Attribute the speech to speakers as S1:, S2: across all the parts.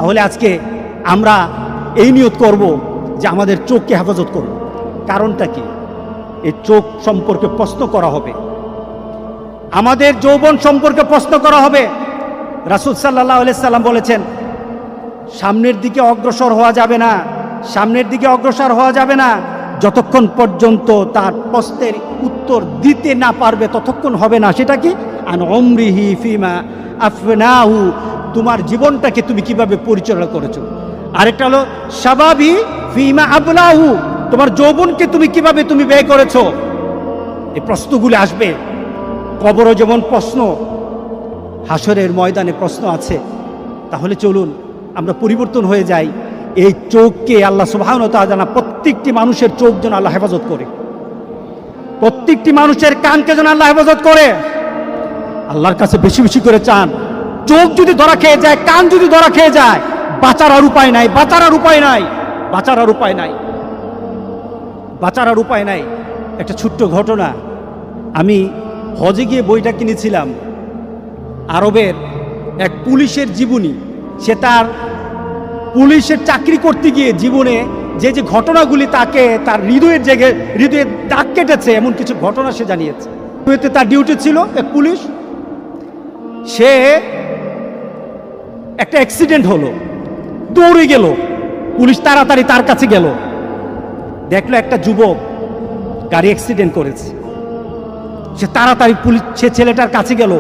S1: তাহলে আজকে আমরা এই নিয়ত করব যে আমাদের চোখকে হেফাজত করব। কারণটা কি? এই চোখ সম্পর্কে প্রশ্ন করা হবে, আমাদের যৌবন সম্পর্কে প্রশ্ন করা হবে। রাসূল সাল্লাল্লাহু আলাইহি সাল্লাম বলেছেন, সামনের দিকে অগ্রসর হওয়া যাবে না, সামনের দিকে অগ্রসর হওয়া যাবে না যতক্ষণ পর্যন্ত তার প্রশ্নের উত্তর দিতে না পারবে, ততক্ষণ হবে না। সেটা কি? আন উমরিহি ফিমা আফনাহু, তোমার জীবনটাকে তুমি কিভাবে পরিচালনা করেছো। আরেকটা হলো শাবাবি ফিমা আবলাহু, তোমার যৌবনকে তুমি কিভাবে তুমি ব্যয় করেছো। এই প্রশ্নগুলো আসবে। কবরও যেমন প্রশ্ন, হাসরের ময়দানে প্রশ্ন আছে। তাহলে চলুন আমরা পরিবর্তন হয়ে যাই। এই চোখকে আল্লাহ সুবহানাহু ওয়া তাআলা প্রত্যেকটি মানুষের চোখ যেন আল্লাহ হেফাজত করে, প্রত্যেকটি মানুষের কানকে যেন আল্লাহ হেফাজত করে। আল্লাহর কাছে বেশি বেশি করে চান। চোখ যদি ধরা খেয়ে যায়, কান যদি ধরা খেয়ে যায়, বাঁচার আর উপায় নাই, বাঁচার আর উপায় নাই, বাঁচার আর উপায় নাই, বাঁচার আর উপায় নাই। একটা ছোট্ট ঘটনা, আমি হজে গিয়ে বইটা কিনেছিলাম। আরবের এক পুলিশের জীবনী। সে তার পুলিশের চাকরি করতে গিয়ে জীবনে যে যে ঘটনাগুলি তাকে তার হৃদয়ের জায়গায় হৃদয়ে দাগ কেটেছে, এমন কিছু ঘটনা সে জানিয়েছে। তার ডিউটি ছিল এক পুলিশ। সে একটা অ্যাক্সিডেন্ট হলো, দৌড়ে গেল, পুলিশ তাড়াতাড়ি তার কাছে গেল, দেখলো একটা যুবক গাড়ি অ্যাক্সিডেন্ট করেছে। সে তাড়াতাড়ি পুলিশ সে ছেলেটার কাছে গেল,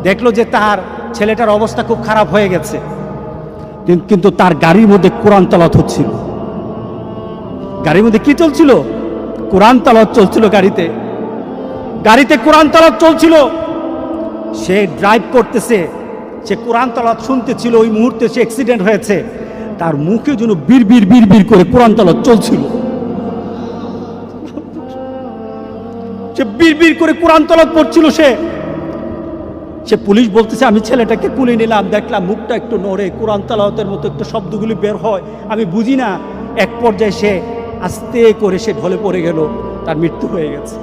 S1: দেখলো যে তার ছেলেটার অবস্থা খুব খারাপ হয়ে গেছে, কিন্তু তার গাড়ির মধ্যে কোরআন তেলাওয়াত হচ্ছিল। গাড়ির মধ্যে কি চলছিল? কোরআন তেলাওয়াত চলছিল। গাড়িতে গাড়িতে কোরআন তেলাওয়াত চলছিল। সে ড্রাইভ করতেছে, সে কোরআন তেলাওয়াত শুনতেছিল। ওই মুহূর্তে সে অ্যাক্সিডেন্ট হয়েছে, তার মুখে যেন বিড়বিড় বিড়বিড় করে কোরআন তেলাওয়াত চলছিল। সে বিড়বিড় করে কোরআন তেলাওয়াত পড়ছিল। সে পুলিশ বলতেছে, আমি ছেলেটাকে কুলে নিলাম, দেখলাম মুখটা একটু নড়ে, কোরআন তেলাওয়াতের মতো একটু শব্দগুলি বের হয়, আমি বুঝি না। এক পর্যায়ে সে আস্তে করে সে ঢলে পড়ে গেল, তার মৃত্যু হয়ে গেছে।